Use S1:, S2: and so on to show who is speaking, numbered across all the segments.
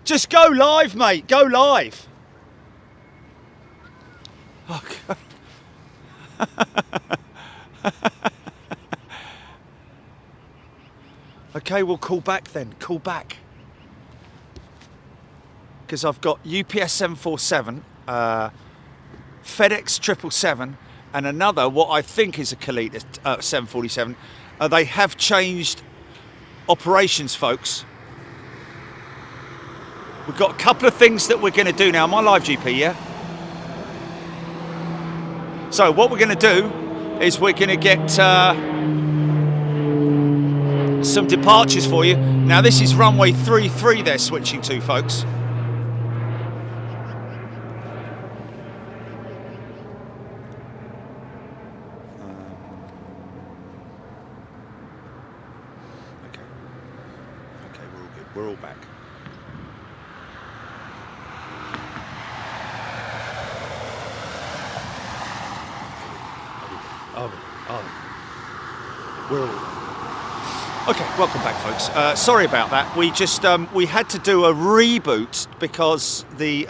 S1: Just go live, mate. Go live. Okay. Okay, we'll call back then. Call back. Because I've got UPS 747, FedEx 777, and another, what I think is a Kalita 747. They have changed operations, folks. We've got a couple of things that we're going to do now. Am I live, GP, yeah? So what we're going to do is we're going to get some departures for you. Now this is runway 33 they're switching to, folks. Okay, we're all good. We're all back. We're all... Okay, welcome back, folks. Sorry about that. We just we had to do a reboot because the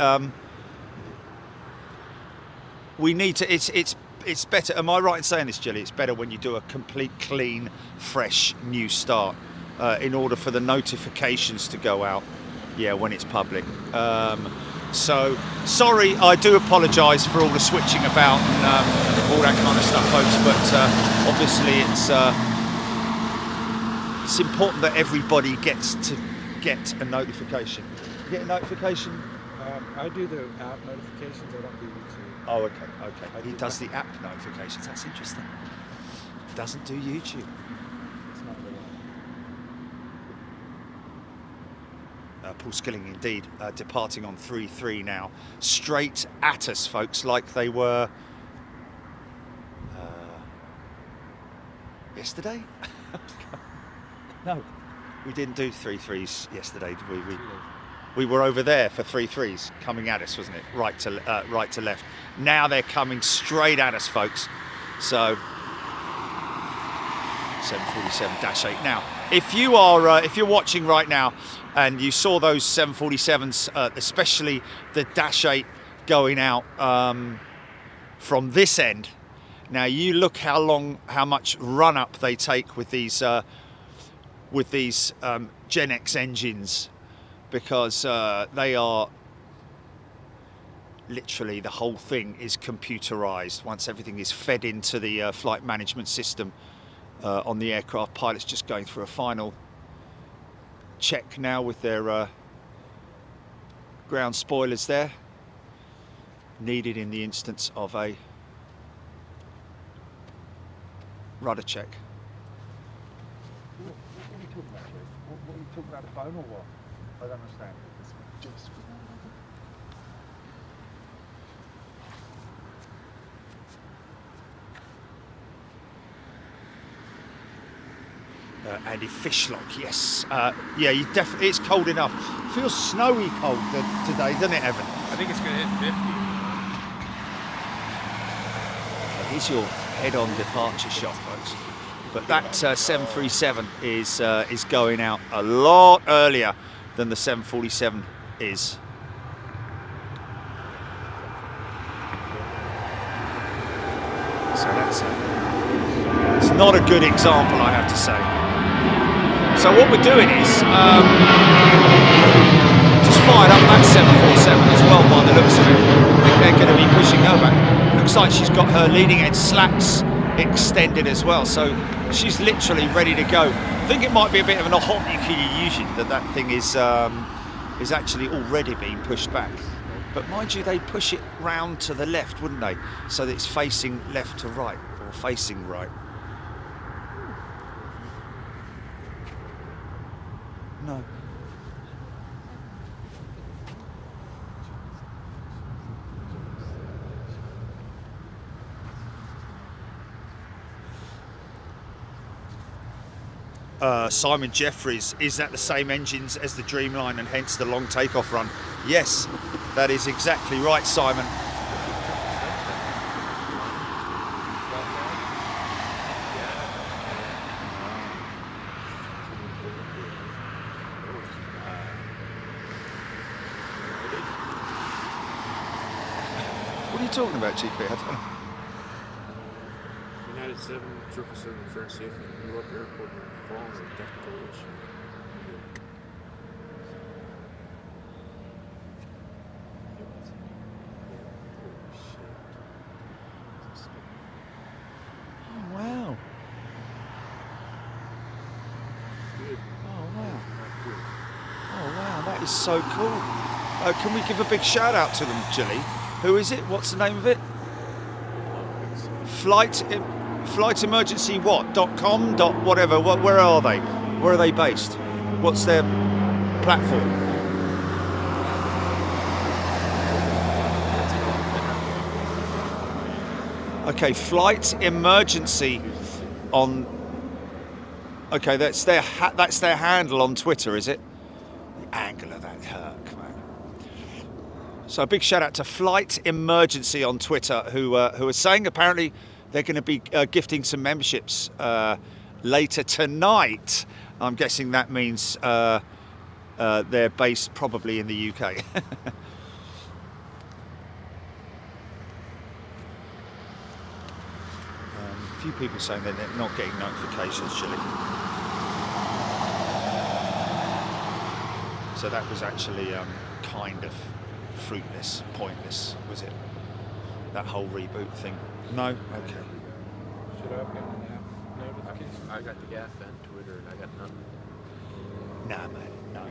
S1: we need to. It's better. Am I right in saying this, Jelly? It's better when you do a complete, clean, fresh, new start in order for the notifications to go out. Yeah, when it's public. So sorry, I do apologise for all the switching about and all that kind of stuff, folks. But obviously, it's important that everybody gets to get a notification. You get a notification?
S2: I do the app notifications. I don't do YouTube.
S1: Oh, okay. He does the app notifications. That's interesting. Doesn't do YouTube.
S2: It's not really.
S1: Paul Skilling, indeed, departing on 3-3 now. Straight at us, folks, like they were yesterday. No, we didn't do 3-3s yesterday, did we? We were over there for 3-3s coming at us, wasn't it? Right to left. Now they're coming straight at us, folks. So 747-8. Now, if you're watching right now and you saw those 747s, especially the -8 going out from this end. Now you look how much run up they take with these Gen X engines, because they are literally, the whole thing is computerized. Once everything is fed into the flight management system on the aircraft, pilots just going through a final check now with their ground spoilers there, needed in the instance of a rudder check. What are you talking about, Jay? What are you talking about, the phone or what? I don't understand. Andy Fishlock, yes. Yeah, you definitely. It's cold enough. Feels snowy cold today, doesn't it, Evan?
S2: I think it's going to hit 50.
S1: Here's your head-on departure shot, folks. But that 737 is going out a lot earlier than the 747 is. So it's not a good example, I have to say. So what we're doing is just fired up that 747 as well by the looks of it. I think they're going to be pushing over. Looks like she's got her leading edge slats extended as well, so she's literally ready to go. I think it might be a bit of an hot illusion that thing is actually already being pushed back. But mind you, they push it round to the left, wouldn't they? So that it's facing left to right, or facing right. No. Simon Jeffries, is that the same engines as the Dreamline and hence the long takeoff run? Yes, that is exactly right, Simon. What are you talking about, GP? I don't know.
S3: United 777 return safely to Newark Airport following a technical issue.
S1: Oh, wow. Oh, wow. Oh, wow, that is so cool. Can we give a big shout out to them, Jilly? Who is it? What's the name of it? Flightemergency what? .com? Whatever. Where are they? Where are they based? What's their platform? Okay, Flight Emergency on. Okay, that's their handle on Twitter, is it? The angle of that Herc, man. So a big shout out to Flight Emergency on Twitter, who are saying apparently they're going to be gifting some memberships later tonight. I'm guessing that means they're based probably in the UK. A few people saying that they're not getting notifications, Chile. So that was actually kind of fruitless, pointless, was it? That whole reboot thing? No? Okay.
S2: Should I have gotten the app notification?
S3: I got the app and Twitter, and I got nothing.
S1: Nah, man, no.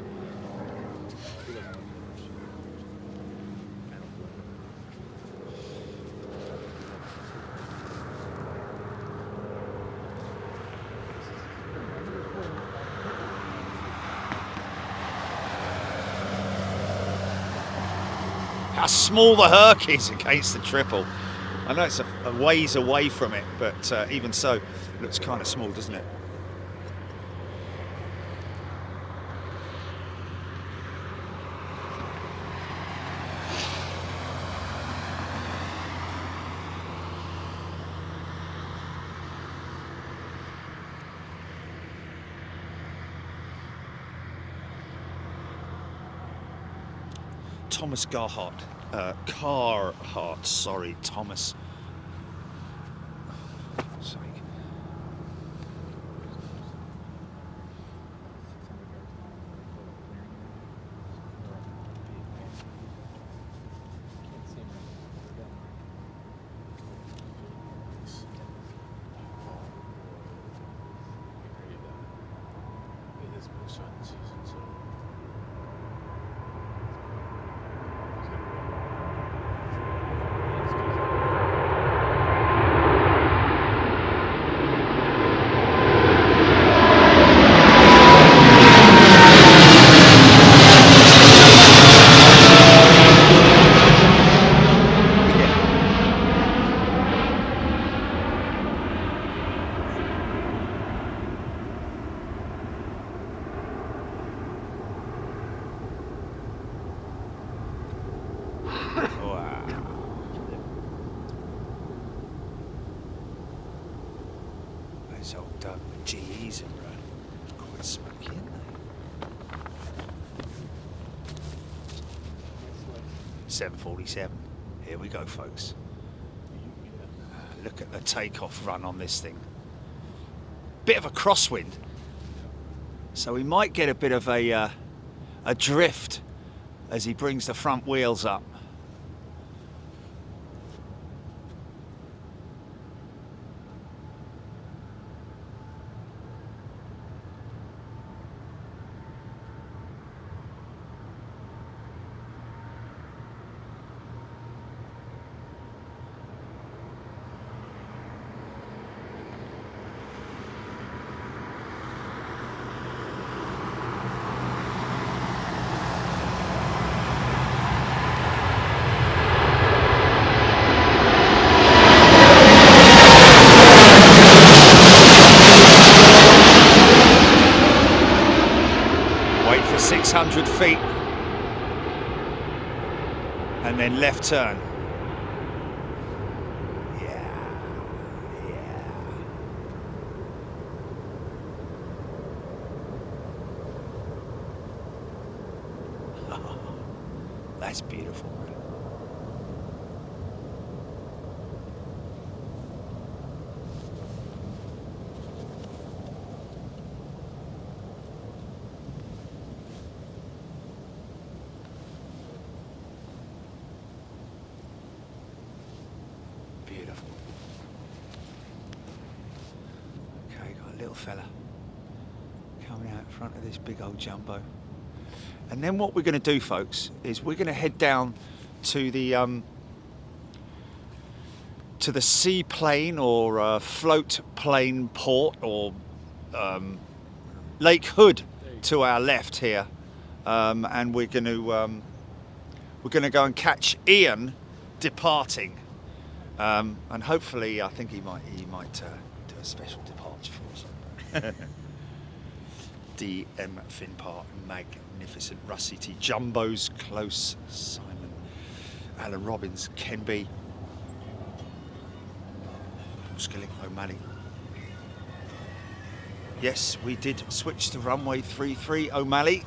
S1: How small the Herc is against the triple. I know it's a ways away from it, but even so, it looks kind of small, doesn't it? Thomas Carhart, sorry, Thomas. Sorry.
S3: It is moonshine season, so. Those old GEs are quite smoky, aren't they? 747. Here we go, folks. Look at the takeoff run on this thing. Bit of a crosswind, so we might get a bit of a drift as he brings the front wheels up. Wait for 600 feet and then left turn. Yeah. That's beautiful. little fella coming out in front of this big old jumbo. And then what we're going to do, folks, is we're going to head down to the seaplane or float plane port or Lake Hood to our left here, and we're going to go and catch Ian departing, and hopefully I think he might do a special departure for us. DM Finpar, magnificent, Russ CT, Jumbos, Close, Simon, Alan Robbins, Kenby, Skilling, O'Malley. Yes, we did switch to runway 33, O'Malley.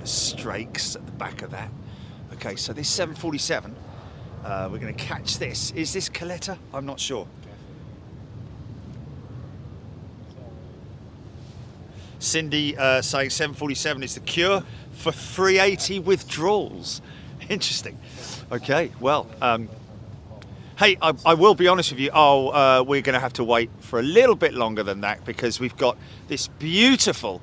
S3: Strakes at the back of that. Okay, so this 747, we're going to catch this. Is this Coletta? I'm not sure. Cindy saying 747 is the cure for 380 withdrawals. Interesting. Okay, well, hey, I will be honest with you. We're going to have to wait for a little bit longer than that because we've got this beautiful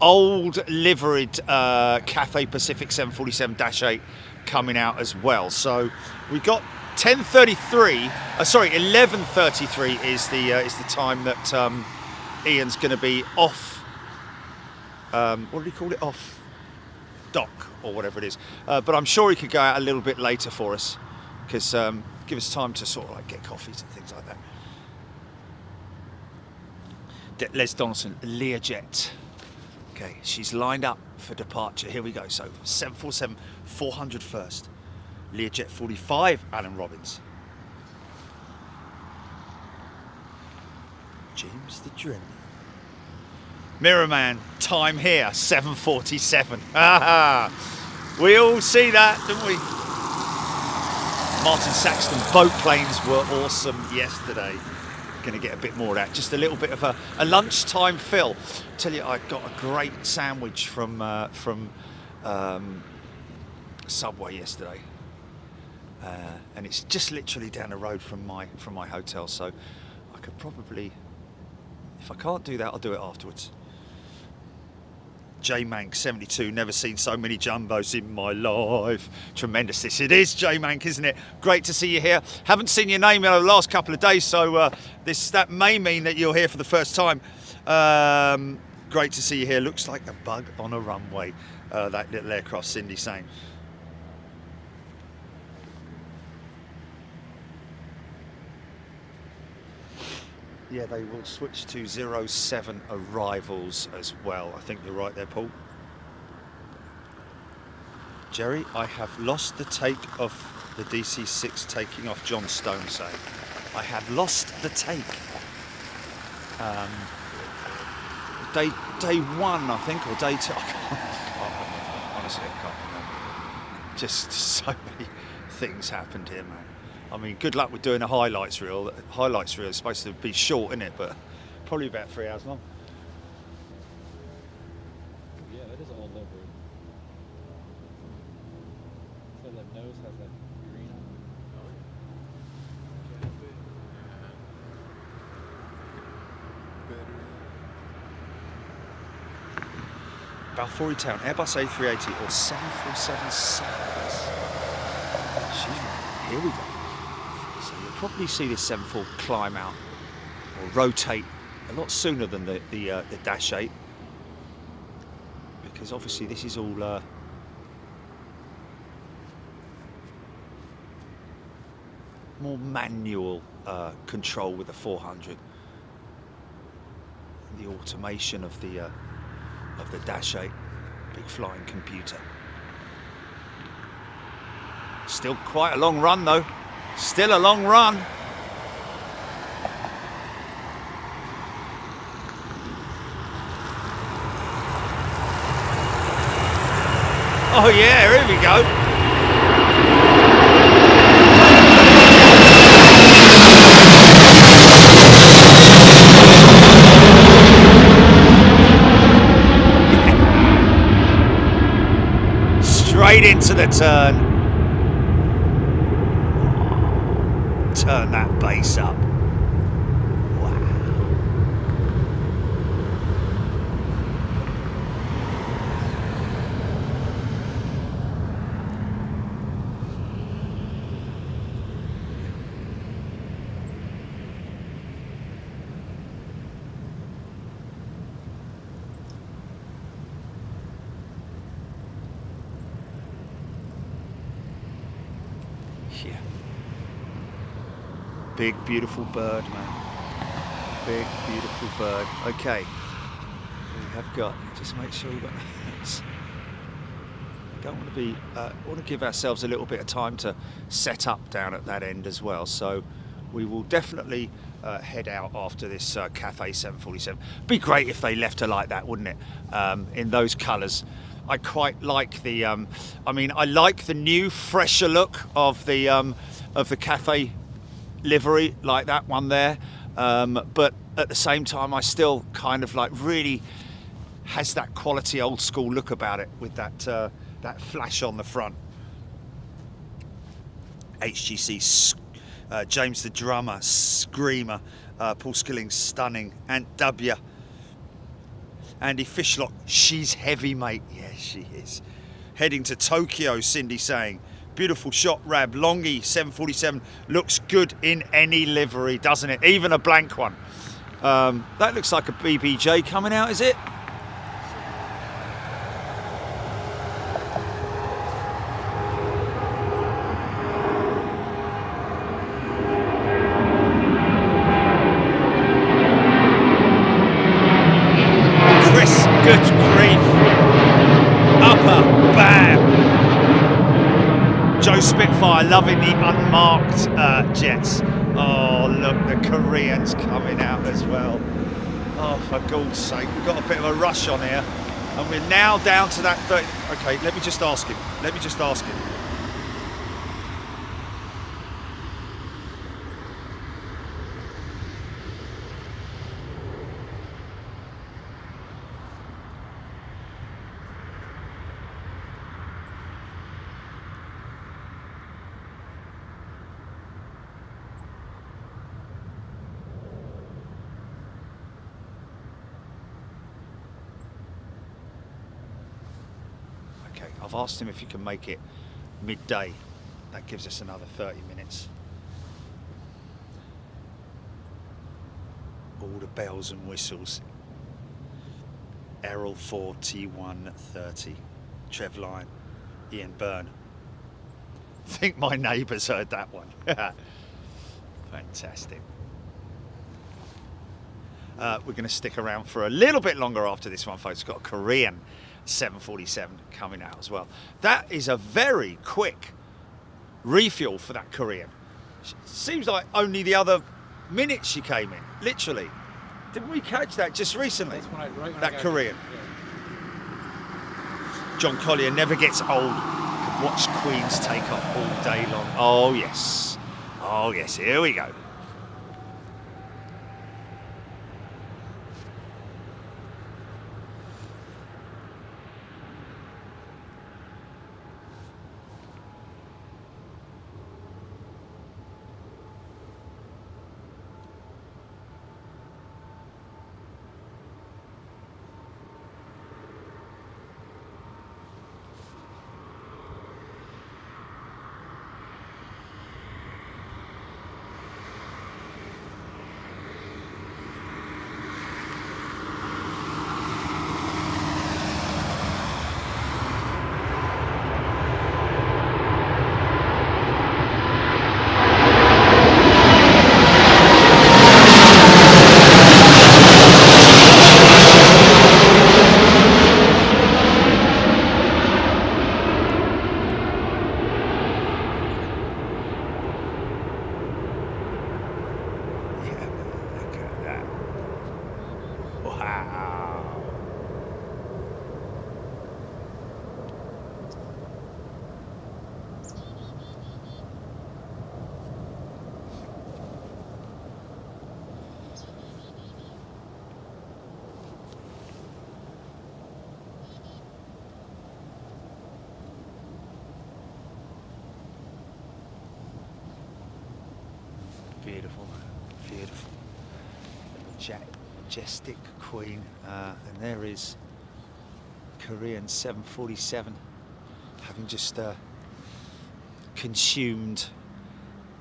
S3: old liveried Cathay Pacific 747-8 coming out as well. So we've got 11:33 is the time that Ian's going to be off. What do you call it? Off dock or whatever it is. But I'm sure he could go out a little bit later for us because give us time to sort of like get coffees and things like that. Les Donaldson, Learjet. Okay, she's lined up for departure. Here we go. So 747, 400 first. Learjet 45, Alan Robbins. James the Dream. Mirrorman, time here, 7:47. We all see that, don't we? Martin Saxton, boat planes were awesome yesterday. Going to get a bit more of that. Just a little bit of a lunchtime fill. Tell you, I got a great sandwich from Subway yesterday, and it's just literally down the road from my hotel. So I could probably, if I can't do that, I'll do it afterwards. J-Mank 72, never seen so many jumbos in my life. Tremendous this it is, J-Mank, isn't it? Great to see you here. Haven't seen your name in the last couple of days, so that may mean that you're here for the first time. Great to see you here. Looks like a bug on a runway, that little aircraft, Cindy saying. Yeah, they will switch to 07 arrivals as well. I think you're right there, Paul. Jerry, I have lost the take of the DC-6 taking off, John Stone saying. I have lost the take. Day one, I think, or day two. I can't remember. Honestly, I can't remember. Just so many things happened here, man. I mean, good luck with doing a highlights reel. The highlights reel is supposed to be short, isn't it? But probably about 3 hours long.
S2: Yeah, that is all over. So that nose has that green on it.
S3: Balfour Town, Airbus A380 or 747 Southwest. Here we go. So you'll probably see this 74 climb out or rotate a lot sooner than the Dash 8, because obviously this is all more manual control with the 400. the automation of the Dash 8 big flying computer. Still quite a long run though. Still a long run. Oh yeah, here we go. Straight into the turn. Turn that bass up. Wow. Yeah. Big, beautiful bird, man. Big, beautiful bird. Okay. We have got, just make sure we've got this. Don't want to be, want to give ourselves a little bit of time to set up down at that end as well. So we will definitely head out after this Cathay 747. Be great if they left her like that, wouldn't it? In those colours. I quite like the, I mean, I like the new, fresher look of the Cathay livery, like that one there. But at the same time, I still kind of like really has that quality old school look about it with that that flash on the front. HGC, James the Drummer, Screamer, Paul Skilling, Stunning, Aunt W. Andy Fishlock, she's heavy, mate. Yeah, she is. Heading to Tokyo, Cindy saying. Beautiful shot, Rab. Longy 747 looks good in any livery, doesn't it? Even a blank one. That looks like a BBJ coming out, is it? Good grief. Upper, bam. Joe Spitfire loving the unmarked jets. Oh, look, the Koreans coming out as well. Oh, for God's sake, we've got a bit of a rush on here. And we're now down to that 30. Okay, let me just ask him. Let me just ask him. I've asked him if he can make it midday. That gives us another 30 minutes. All the bells and whistles. Errol 4 T130. Trev Lyon, Ian Byrne. I think my neighbours heard that one. Fantastic. We're going to stick around for a little bit longer after this one, folks. It's got a Korean 747 coming out as well. That is a very quick refuel for that Korean. Seems like only the other minute she came in, literally. Didn't we catch that just recently?
S2: That's when right when
S3: that Korean.
S2: Yeah.
S3: John Collier never gets old. Could watch Queens take off all day long. Oh yes. Oh yes, here we go. Beautiful, beautiful. Majestic Queen. And there is Korean 747, having just consumed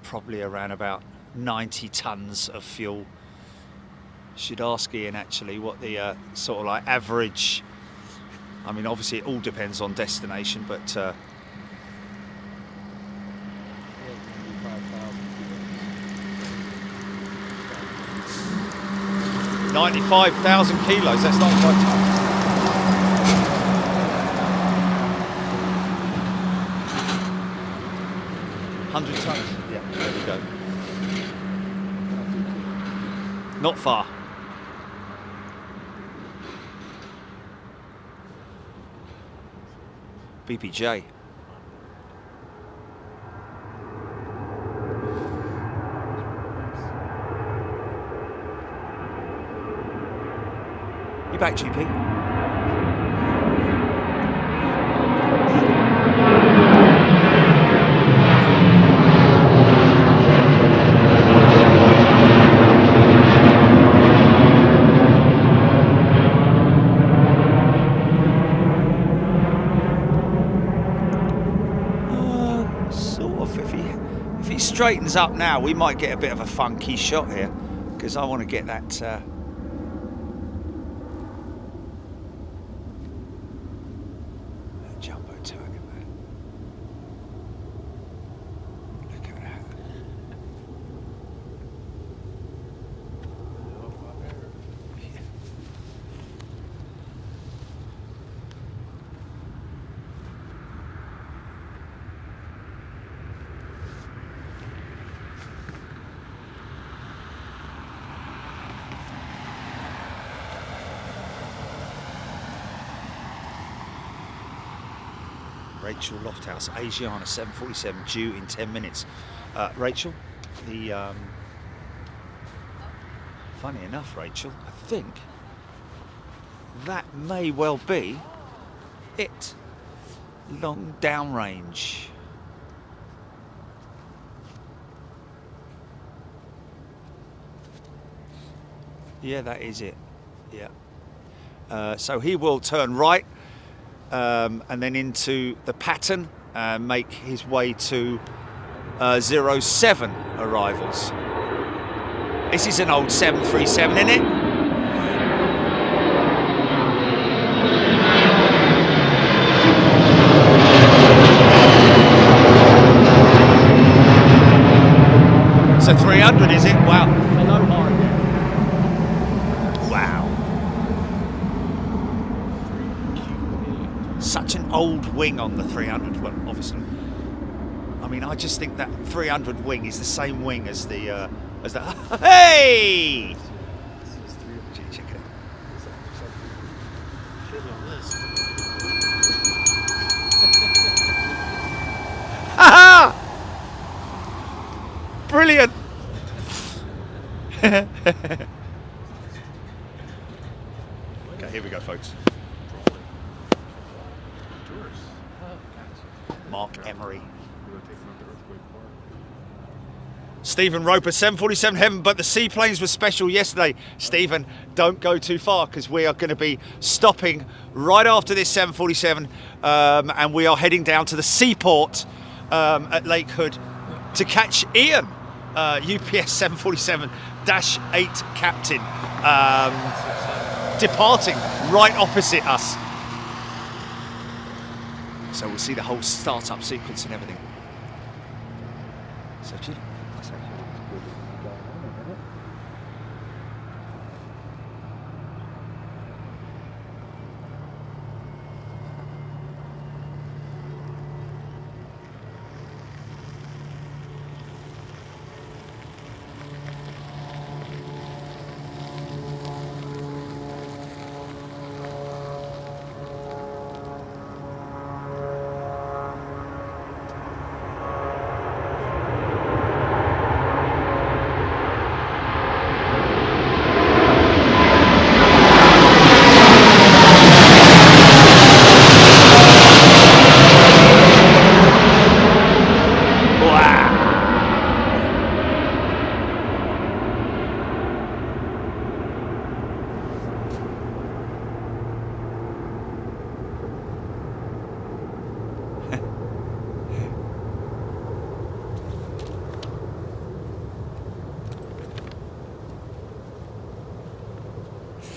S3: probably around about 90 tons of fuel. Should ask Ian actually what the sort of like average, I mean obviously it all depends on destination, but 95,000 kilos, that's 95 tons. 100 tons, yeah, there we go. Not far. BPJ. You back, GP? If he straightens up now, we might get a bit of a funky shot here, because I want to get that jumbo target there. Look at that. Rachel Lofthouse, Asiana 747 due in 10 minutes. Rachel, funny enough, Rachel, I think that may well be it. Long downrange. Yeah, that is it. Yeah. So he will turn right. And then into the pattern, make his way to 07 arrivals. This is an old 737, isn't it? It's a 300, is it? Wow.
S2: Hello, hard.
S3: Wow. Such an old wing on the 300. Well, obviously, I mean, I just think that 300 wing is the same wing as the hey! Gee, check it out. Haha! Brilliant. Okay, here we go, folks. Mark Emery. Stephen Roper, 747 Heaven, but the seaplanes were special yesterday. Stephen, don't go too far, because we are going to be stopping right after this 747, and we are heading down to the seaport at Lake Hood to catch Ian, UPS 747-8 captain, departing right opposite us. So we'll see the whole start-up sequence and everything. So, Judy, what's that?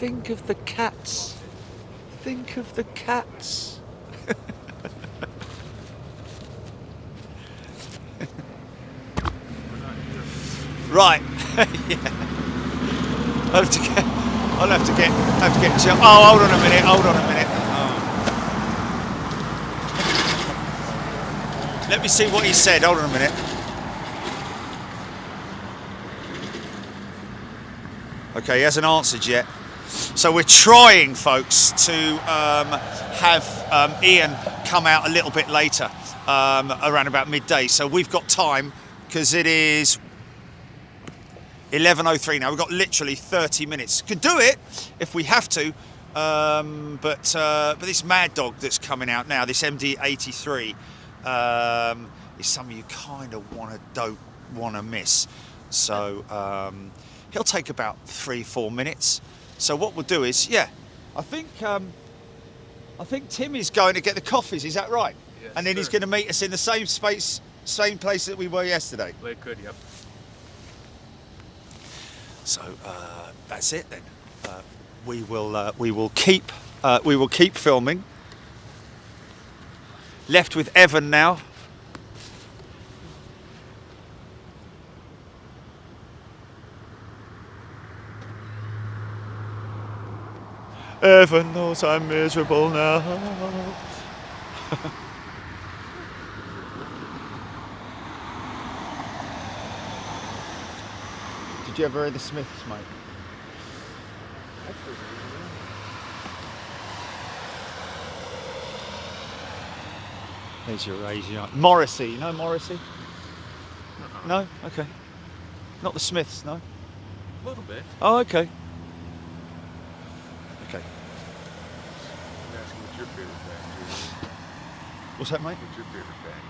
S3: Think of the cats. Think of the cats. Right. Yeah. I'll have to get. Oh, hold on a minute. Oh. Let me see what he said. Hold on a minute. Okay, he hasn't answered yet. So we're trying, folks, to have Ian come out a little bit later, around about midday. So we've got time, because it is 11:03 now. We've got literally 30 minutes. Could do it if we have to, but this Mad Dog that's coming out now, this MD-83, is something you kind of don't want to miss. So he'll take about 3-4 minutes. So what we'll do is, yeah, I think Tim is going to get the coffees. Is that right?
S2: Yes,
S3: and then he's going to meet us in the same place that we were yesterday.
S2: Well, it could, yep.
S3: So that's it then. We will keep filming. Left with Evan now. Evan knows I'm miserable now. Did you ever hear the Smiths, mate? There's your Aviation. Morrissey, you know Morrissey? No? Okay. Not the Smiths, no?
S2: A little bit.
S3: Oh, okay. Okay.
S2: I'm asking what's your favorite band,
S3: What's that, mate?
S2: What's your favorite band?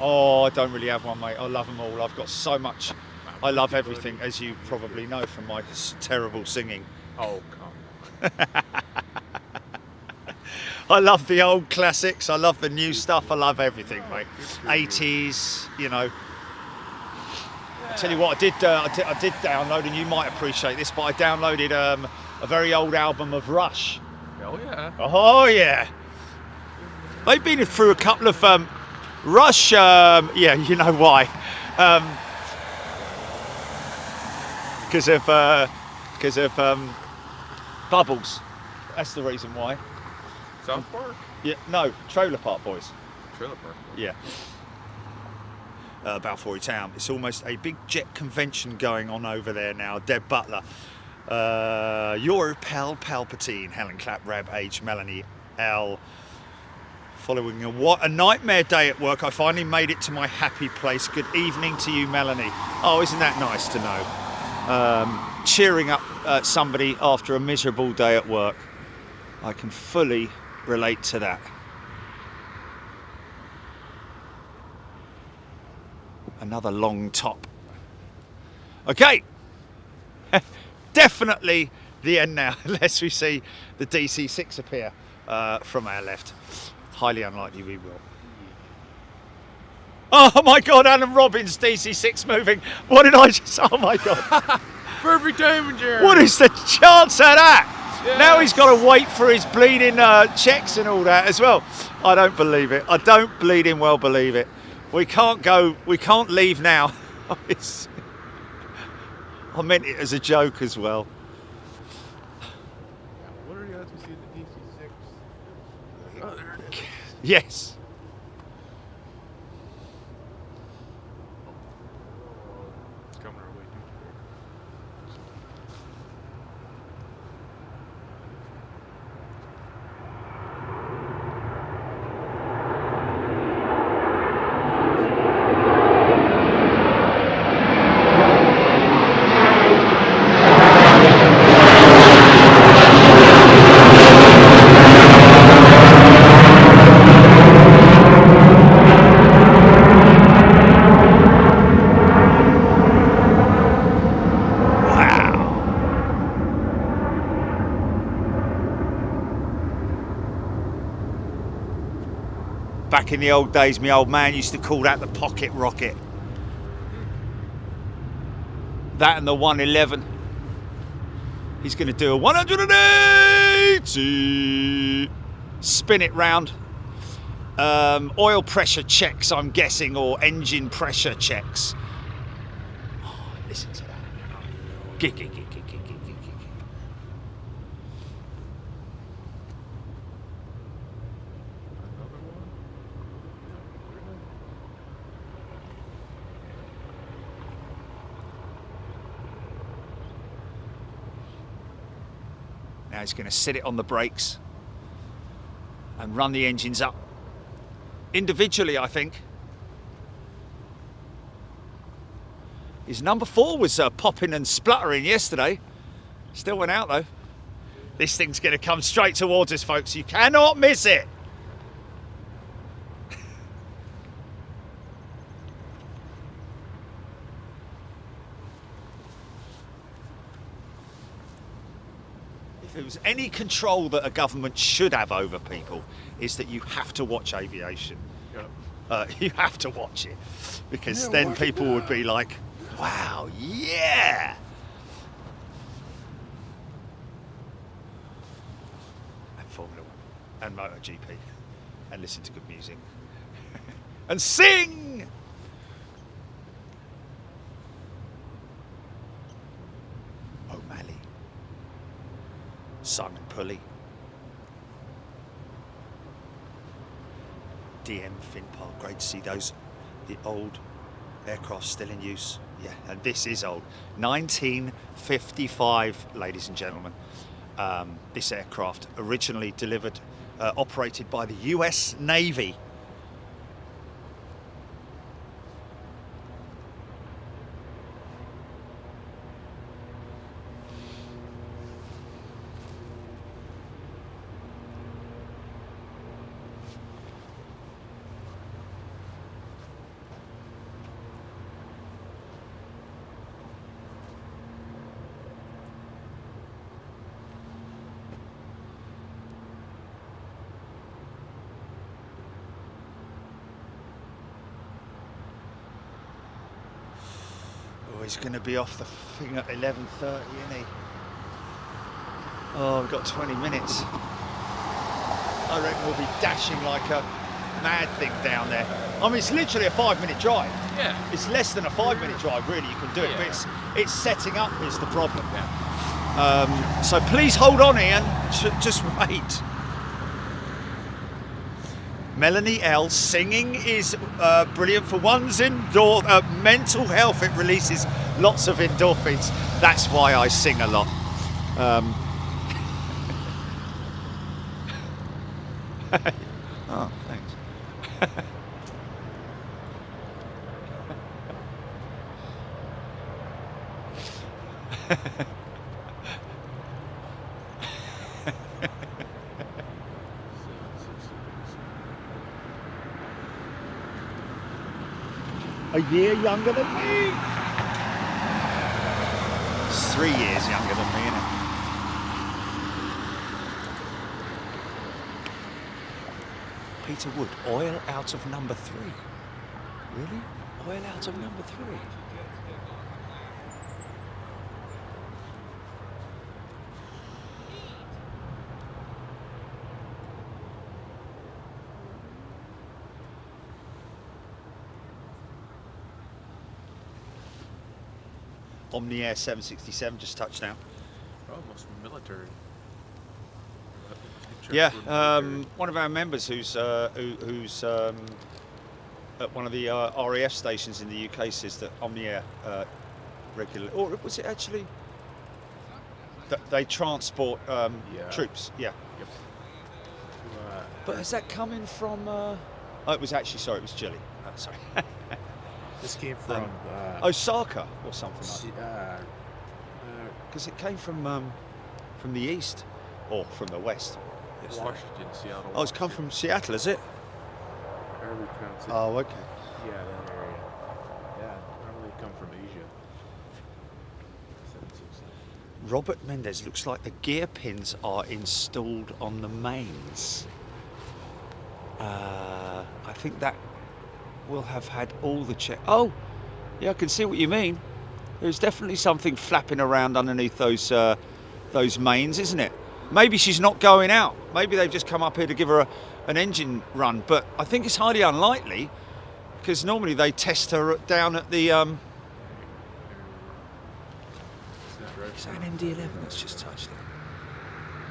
S3: Oh, I don't really have one, mate. I love them all. I've got so much. I love everything, as you probably know from my terrible singing.
S2: Oh, come on.
S3: I love the old classics. I love the new stuff. I love everything, mate. 80s, you know. I tell you what, I did download, and you might appreciate this, but I downloaded a very old album of Rush.
S2: Oh, yeah.
S3: Oh yeah. They've been through a couple of Rush. Yeah, you know why? Because of Bubbles. That's the reason why.
S2: South Park?
S3: Yeah, no, Trailer Park Boys.
S2: Trailer Park.
S3: Yeah. Balfour Town. It's almost a big jet convention going on over there now. Deb Butler, your pal Palpatine, Helen Clapp, Rab H, Melanie L. Following a nightmare day at work, I finally made it to my happy place. Good evening to you, Melanie. Oh, isn't that nice to know? Cheering up somebody after a miserable day at work. I can fully relate to that. Another long top. Okay. Definitely the end now, unless we see the DC-6 appear from our left. Highly unlikely we will. Oh my God, Alan Robbins, DC-6 moving. What did I just, oh my God.
S2: Perfect timing, Jerry.
S3: What is the chance of that?
S2: Yeah.
S3: Now he's got to wait for his bleeding checks and all that as well. I don't believe it. I don't bleeding well believe it. We can't leave now. I meant it as a joke as well.
S2: What are the odds we see the DC-6? Oh, there it is.
S3: Yes.
S2: It's coming our way, too.
S3: Back in the old days, my old man used to call that the pocket rocket. That and the 111. He's going to do a 180, spin it round. Oil pressure checks, I'm guessing, or engine pressure checks. Oh, listen to that. Gig, gig, gig, gig, gig, gig, gig, gig. Now he's going to sit it on the brakes and run the engines up individually, I think. His number 4 was popping and spluttering yesterday. Still went out though. This thing's going to come straight towards us, folks. You cannot miss it. If there was any control that a government should have over people, is that you have to watch aviation.
S2: Yep.
S3: You have to watch it, because then people would be like, wow, yeah. And Formula 1 and MotoGP, and listen to good music and sing. O'Malley, Simon Pulley, DM Finn Park. Great to see those, the old aircraft still in use. Yeah, and this is old. 1955, ladies and gentlemen. This aircraft originally delivered, operated by the US Navy. He's going to be off the thing at 11:30, isn't he? Oh, we've got 20 minutes. I reckon we'll be dashing like a mad thing down there. I mean, it's literally a 5-minute drive.
S2: Yeah.
S3: It's less than a 5-minute drive, really. You can do it, but it's setting up is the problem.
S2: Yeah.
S3: So please hold on, Ian. Just wait. Melanie L singing is brilliant for one's mental health. It releases lots of endorphins. That's why I sing a lot. Oh, thanks. A year younger than me. It's 3 years younger than me, isn't it? Peter Wood, oil out of number 3. Really? Oil out of number 3. Omni Air 767 just touched down.
S2: Almost military.
S3: Yeah, one of our members who's at one of the RAF stations in the UK says that Omni Air regularly, or was it actually that they transport troops? Yeah.
S2: Yep.
S3: But is that coming from? Oh, it was actually, sorry, it was Chile. Sorry.
S2: This came from
S3: Osaka or something like that. Because it came from the east or from the west.
S2: Yes, Washington, Seattle.
S3: Oh, it's come from Seattle, is it?
S2: However you pronounce it.
S3: Oh, okay.
S2: Yeah, that area. Yeah, probably come from Asia. 767.
S3: Robert Mendez, looks like the gear pins are installed on the mains. I think that will have had all the check. Oh, yeah, I can see what you mean. There's definitely something flapping around underneath those those mains, isn't it? Maybe she's not going out. Maybe they've just come up here to give her an engine run. But I think it's highly unlikely, because normally they test her down at the... Is that an MD-11 that's just touched it?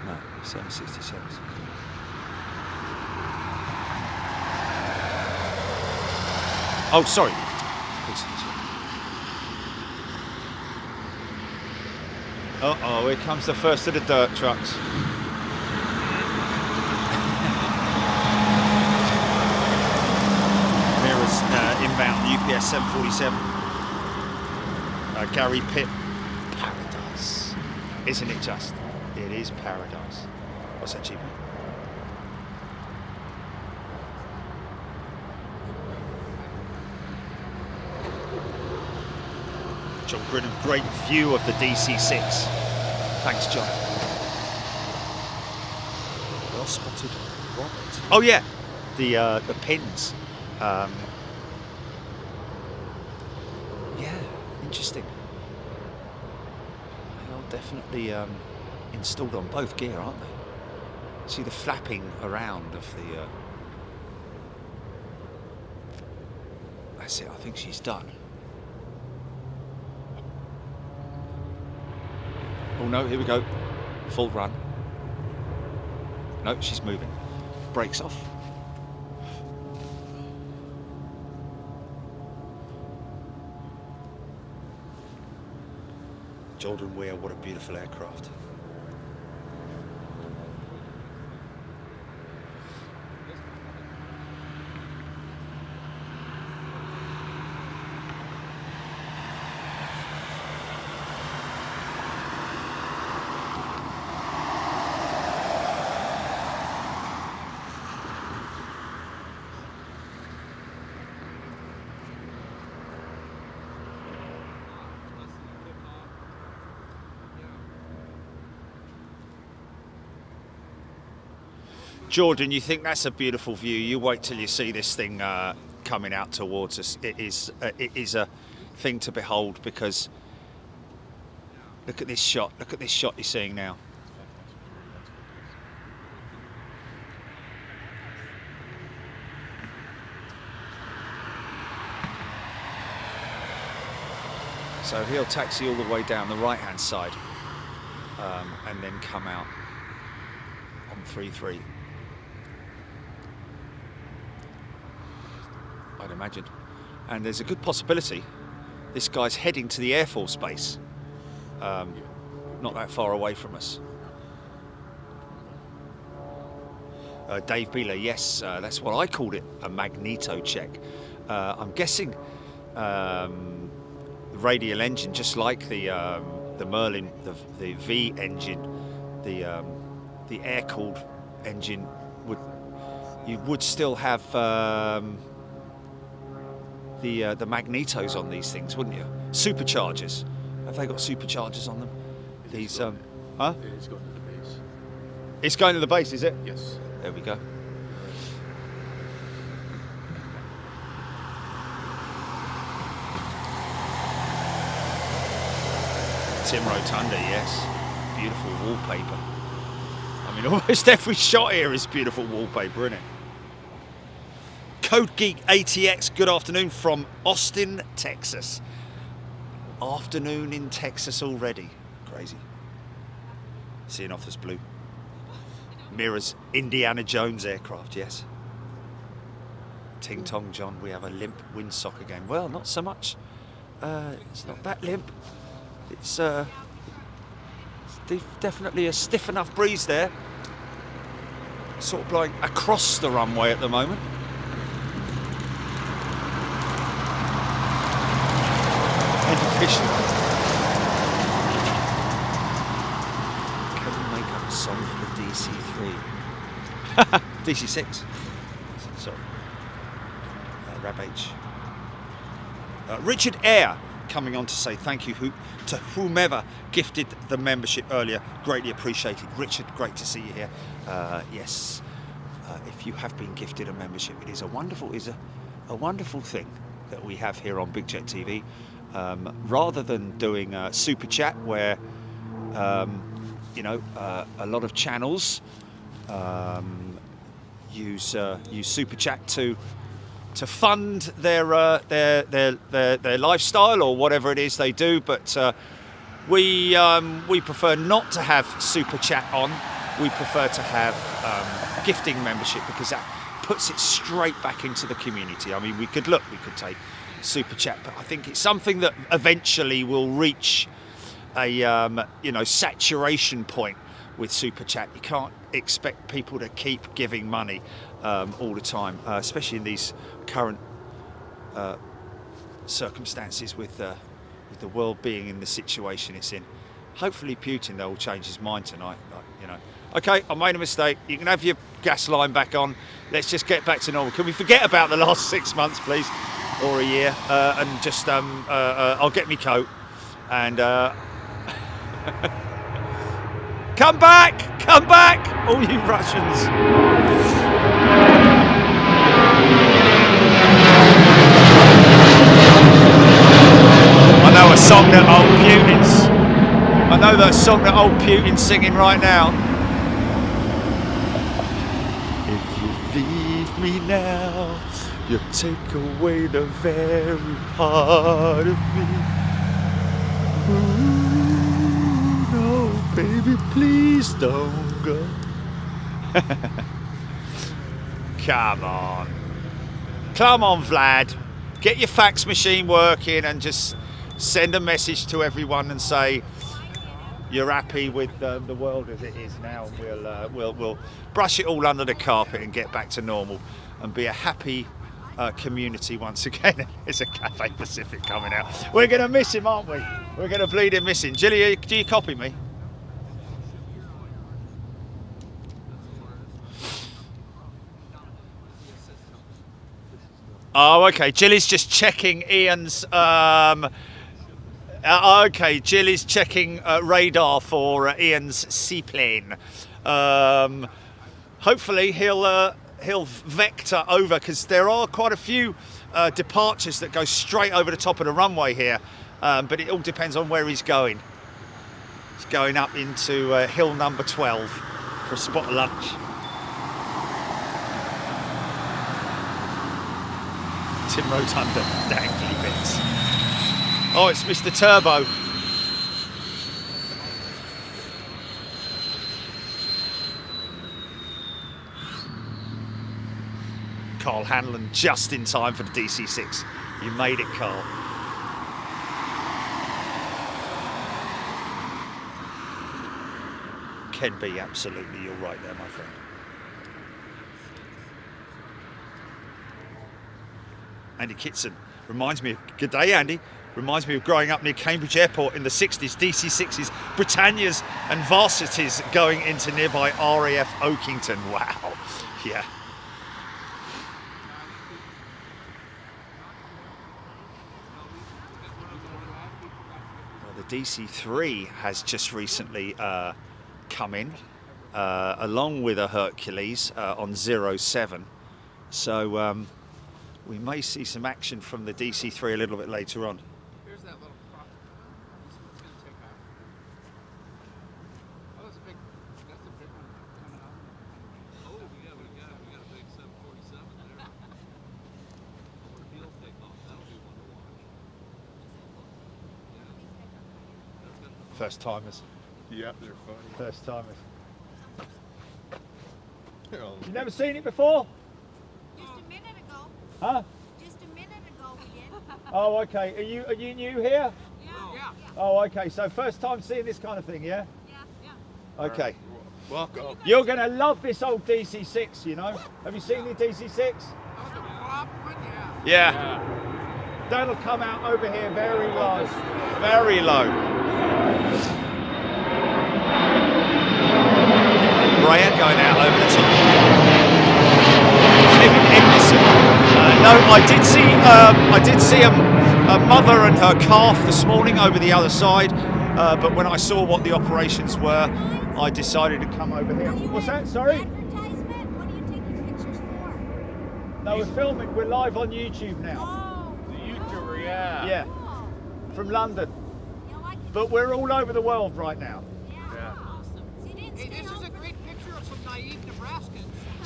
S3: No, 767. Oh, sorry. Uh-oh, here comes the first of the dirt trucks. Mirrors inbound UPS 747. Gary Pitt. Paradise. Isn't it just? It is paradise. What's that, GP? John Grinham, great view of the DC-6. Thanks, John. Well spotted, Robert. Oh yeah, the pins. Yeah, interesting. They are definitely installed on both gear, aren't they? See the flapping around of the. That's it. I think she's done. Oh no, here we go. Full run. No, she's moving. Brakes off. Jordan Weir, what a beautiful aircraft. Jordan, you think that's a beautiful view? You wait till you see this thing coming out towards us. It is a thing to behold, because look at this shot. Look at this shot you're seeing now. So he'll taxi all the way down the right-hand side and then come out on 3-3. I'd imagine. And there's a good possibility this guy's heading to the Air Force Base, not that far away from us. Dave Beeler, yes, that's what I called it, a magneto check. I'm guessing radial engine, just like the Merlin, the V engine, the air-cooled engine, you would still have the magnetos on these things, wouldn't you? Superchargers. Have they got superchargers on them? These huh?
S2: It's going to the base.
S3: It's going to the base, is it?
S2: Yes.
S3: There we go. Tim Rotunda, yes. Beautiful wallpaper. I mean, almost every shot here is beautiful wallpaper, isn't it? Code Geek ATX, good afternoon from Austin, Texas. Afternoon in Texas already. Crazy. Seeing off as blue. Mirrors Indiana Jones aircraft, yes. Ting Tong John, we have a limp windsock again. Well, not so much. It's not that limp. It's definitely a stiff enough breeze there. Sort of blowing across the runway at the moment. Efficient. Can we make up a song for the DC-3? DC-6. Sorry. Rab H. Richard Eyre coming on to say thank you to whomever gifted the membership earlier. Greatly appreciated. Richard, great to see you here. Yes, if you have been gifted a membership, it is a wonderful thing that we have here on Big Jet TV. Rather than doing Super Chat, where
S1: you know, a lot of channels use Super Chat to fund their lifestyle or whatever it is they do, but we prefer not to have Super Chat on. We prefer to have gifting membership, because that puts it straight back into the community. I mean, we could take Super Chat, but I think it's something that eventually will reach a you know, saturation point with Super Chat. You can't expect people to keep giving money all the time, especially in these current circumstances with the world being in the situation it's in. Hopefully Putin, though, will change his mind tonight. You know, okay, I made a mistake. You can have your gas line back on. Let's just get back to normal. Can we forget about the last 6 months, please, or a year, and just I'll get me coat and come back, all you Russians. I know a song that old Putin's singing right now. If you leave me now, you take away the very heart of me. Ooh, no, baby, please don't go. Come on, Vlad. Get your fax machine working and just send a message to everyone and say you're happy with the world as it is now. We'll brush it all under the carpet and get back to normal and be a happy community once again. There's a Cafe Pacific coming out. We're going to miss him, aren't we? We're going to bleed him missing. Gilly, do you copy me? Oh, okay. Gilly's just checking Ian's. Okay, Gilly's checking radar for Ian's seaplane. Hopefully he'll vector over, because there are quite a few departures that go straight over the top of the runway here, but it all depends on where he's going. He's going up into hill number 12 for a spot of lunch. Tim Rotunda, dangly bits. Oh, it's Mr. Turbo. Carl Hanlon just in time for the DC-6. You made it, Carl. Can be, absolutely. You're right there, my friend. Andy Kitson reminds me of, good day Andy, reminds me of growing up near Cambridge Airport in the 60s, DC-6s, Britannias and Varsities going into nearby RAF Oakington. Wow, yeah. Well, the DC-3 has just recently come in, along with a Hercules on 07. So, we may see some action from the DC-3 a little bit later on.
S2: Here's that little prop. This one's going to take off. Oh, that's a big one coming out.
S4: Oh, yeah, we got a big 747 there. When he'll take off, that'll be one to watch. Yeah.
S1: First timers.
S5: Yeah, they're funny.
S1: First timers.
S5: Oh,
S1: You've never seen it before?
S6: Just a minute ago.
S1: Huh?
S6: Just a minute ago we did.
S1: Oh, okay. Are you new here?
S6: Yeah.
S1: Oh, okay. So first time seeing this kind of thing, yeah?
S6: Yeah.
S1: Okay.
S5: welcome.
S1: You're going to love this old DC-6, you know? Have you seen the DC-6?
S2: Oh, the prop one? Yeah.
S1: Yeah. That'll come out over here very low. Very low. Bryant going out over the top. Kevin Edmondson. No, I did see a mother and her calf this morning over the other side, but when I saw what the operations were, I decided to come over here. What's that? Sorry?
S6: Advertisement? What are you taking pictures for?
S1: No, we're filming. We're live on YouTube now.
S6: Oh.
S5: The YouTuber, yeah.
S1: Yeah,
S6: Oh.
S1: from London.
S6: You like it?
S1: But we're all over the world right now.
S6: Yeah.
S5: Yeah.
S6: Awesome.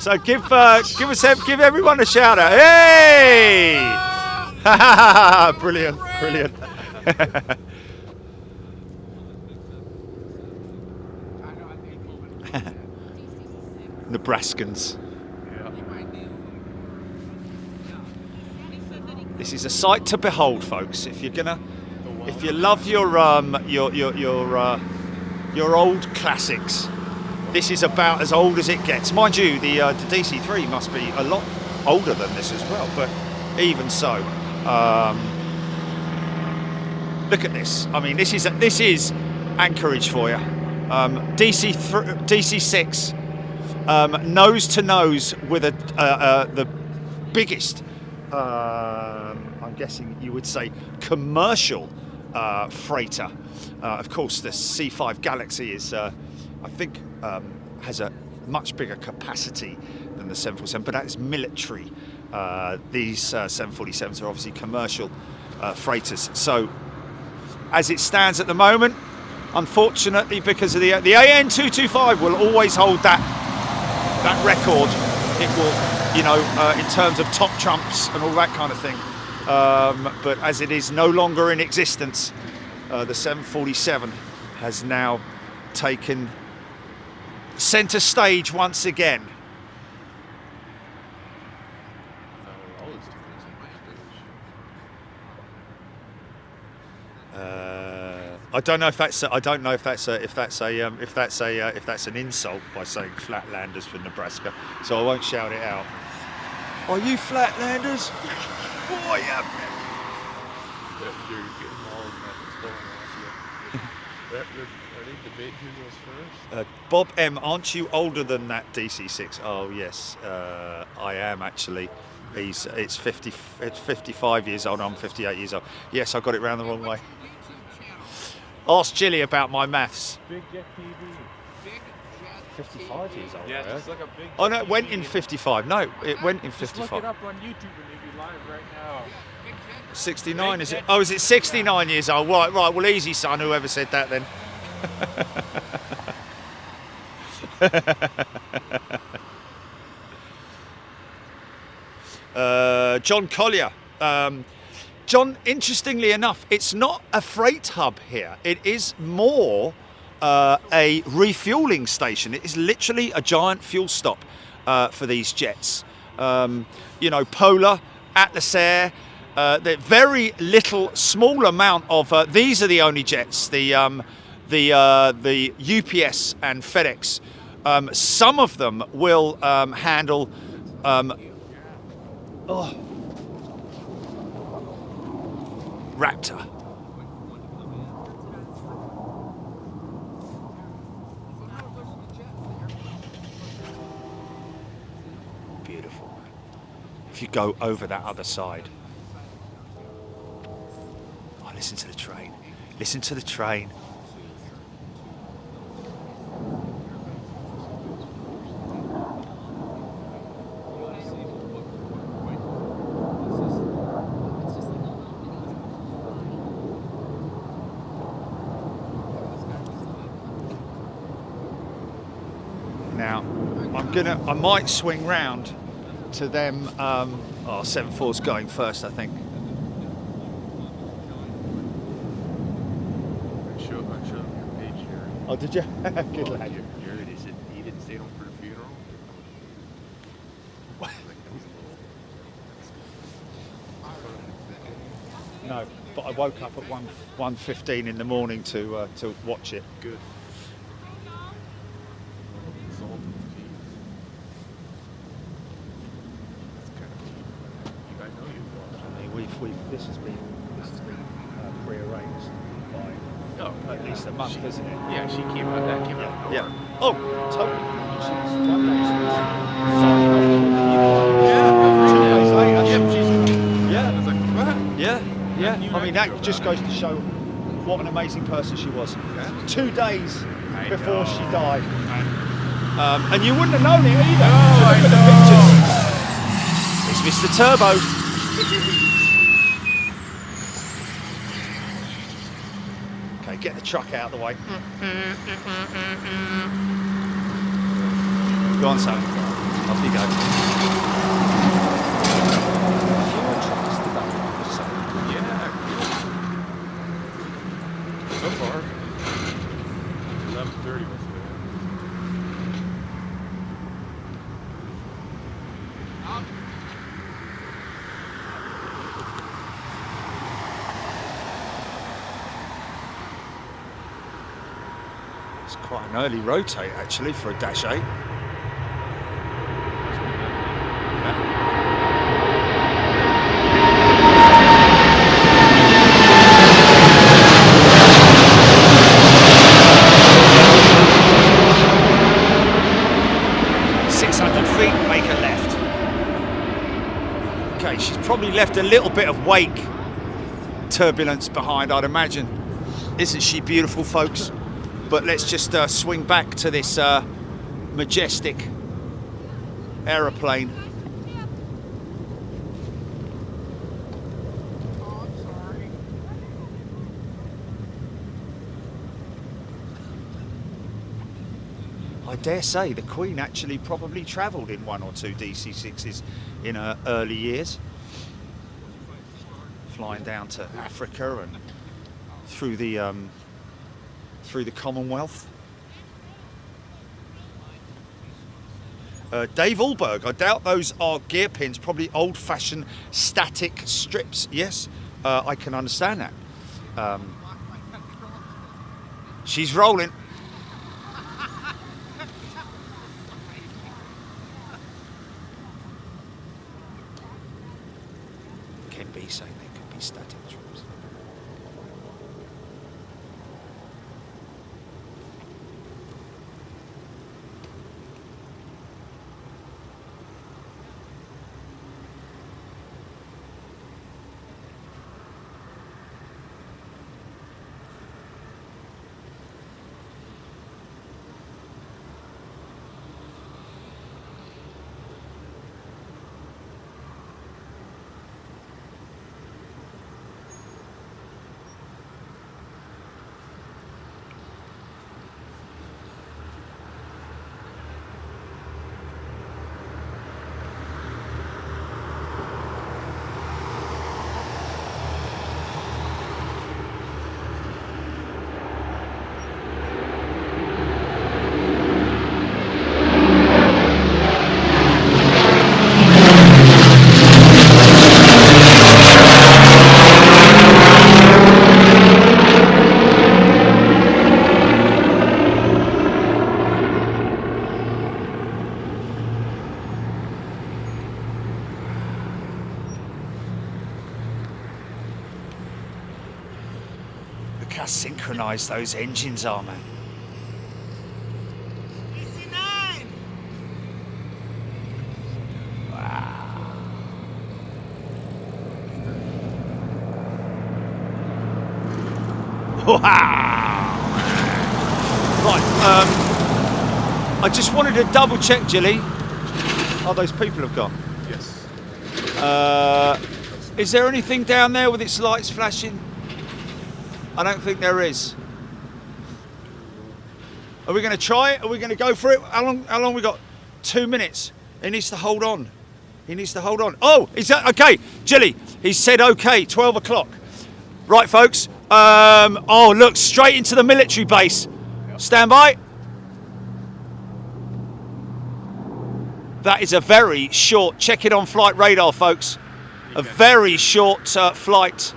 S3: So give everyone a shout out. Hey! Brilliant, brilliant. Nebraskans. This is a sight to behold, folks. If you love your old classics, this is about as old as it gets. Mind you, the DC3 must be a lot older than this as well, but even so, look at this. I mean, this is Anchorage for you. DC6, nose to nose with the biggest. I'm guessing you would say commercial freighter. Of course, the C5 Galaxy is, I think, has a much bigger capacity than the 747, but that is military. These 747s are obviously commercial freighters. So, as it stands at the moment, unfortunately, because of the AN225 will always hold that record. It will, in terms of top trumps and all that kind of thing. But as it is no longer in existence, the 747 has now taken centre stage once again. I don't know if that's an insult by saying Flatlanders for Nebraska, so I won't shout it out. Are you Flatlanders? Oh yeah.
S5: You're getting all of that going off you. I think the debate who goes first.
S3: Bob M, aren't you older than that DC6? Oh yes, I am actually. It's 55 years old. I'm 58 years old. Yes, I got it round the wrong way. Ask Jilly about my maths.
S2: Big Jet TV.
S3: 55 years old.
S2: Yeah, it's like a big.
S3: Oh no, it went in 55. No, it went in 55.
S2: Just look it up on YouTube and you'll be live right now.
S3: 69 is it? Oh, is it 69 years old? Right. Well, easy, son. Whoever said that then. John Collier. John, interestingly enough, it's not a freight hub here. It is more a refueling station. It is literally a giant fuel stop for these jets. Polar, Atlas Air, the very little, small amount of these are the only jets. The UPS and FedEx. Some of them will handle. Raptor. Beautiful. If you go over that other side. Oh, listen to the train. Listen to the train. Now, I might swing round to them. 7-4's going first, I think.
S5: I showed your page here.
S3: Oh, did you? Good lad.
S5: He said he didn't stay home for the funeral.
S3: No, but I woke up at 1:15 in the morning to watch it.
S5: Good.
S3: This has been pre-arranged by at least a month, isn't it?
S5: Yeah, she came out. That came out.
S3: Yeah. Oh, totally. She's
S5: I was like, what?
S3: Yeah. I mean, that just goes to show what an amazing person she was.
S5: Yeah.
S3: 2 days
S5: I
S3: before
S5: know.
S3: she died. And you wouldn't have known it either.
S5: No,
S3: Look at the pictures. It's Mr. Turbo. Okay, get the truck out of the way. Go on, Sam. Off you go.
S5: Yeah, good. So far, 11:30 was good.
S3: It's quite an early rotate actually for a Dash 8. She's probably left a little bit of wake turbulence behind, I'd imagine. Isn't she beautiful, folks? But let's just swing back to this majestic aeroplane. I dare say the Queen actually probably travelled in 1 or 2 DC-6s in her early years, flying down to Africa and through the Commonwealth. Dave Allberg, I doubt those are gear pins, probably old-fashioned static strips. Yes, I can understand that. She's rolling. Saying they could be static trips. Look how synchronised those engines are, man. Wow. Wow. Right, I just wanted to double check, Jilly. Oh, those people have gone.
S5: Yes.
S3: Is there anything down there with its lights flashing? I don't think there is. Are we going to try it? Are we going to go for it? How long we got? 2 minutes. He needs to hold on. He needs to hold on. Oh, is that okay? Jilly, he said okay, 12 o'clock. Right, folks. Oh, look, straight into the military base. Stand by. That is a very short, check it on flight radar, folks. A very short flight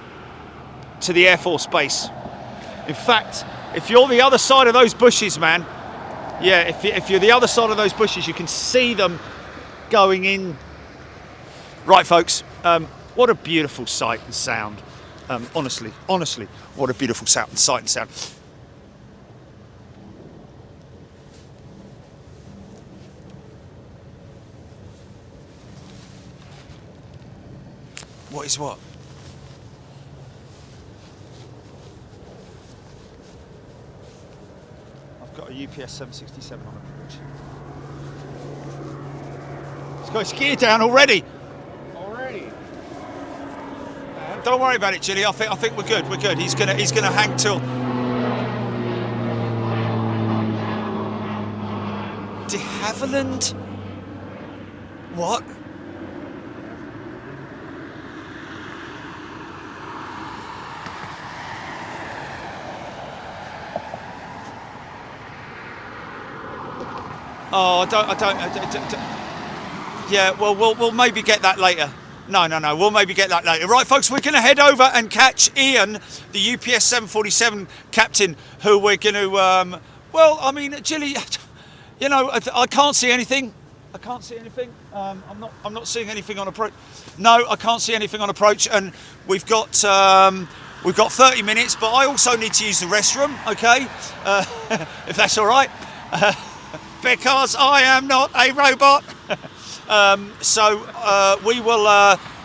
S3: to the Air Force Base. In fact, if you're the other side of those bushes, man, yeah, if you're the other side of those bushes, you can see them going in. Right, folks, what a beautiful sight and sound. Honestly, what a beautiful sight and sound. What is what? I've got a UPS 767 on approach. It's got its gear down already.
S2: Already.
S3: Don't worry about it, Jilly. I think we're good. We're good. He's gonna hang till. De Havilland What? Oh, I don't. Yeah, well, we'll maybe get that later. No, we'll maybe get that later. Right, folks, we're going to head over and catch Ian, the UPS 747 captain, who we're going to, well, I mean, Jilly, you know, I can't see anything. I can't see anything. I'm not seeing anything on approach. No, I can't see anything on approach, and we've got 30 minutes, but I also need to use the restroom, okay? If that's all right. Because I am not a robot.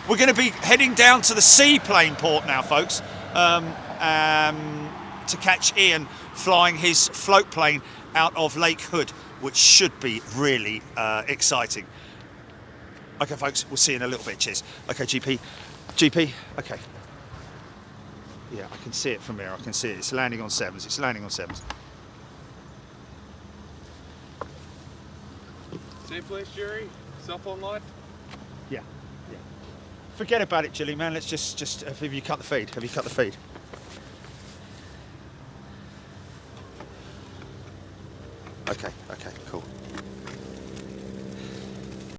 S3: We're going to be heading down to the seaplane port now, folks, to catch Ian flying his float plane out of Lake Hood, which should be really exciting. Okay, folks, we'll see you in a little bit. Cheers. Okay, GP, okay. Yeah, I can see it from here. I can see it. It's landing on sevens.
S5: Same place, Jerry? Cell phone line?
S3: Yeah. Forget about it, Jilly, man. Let's just have you cut the feed? Okay, cool.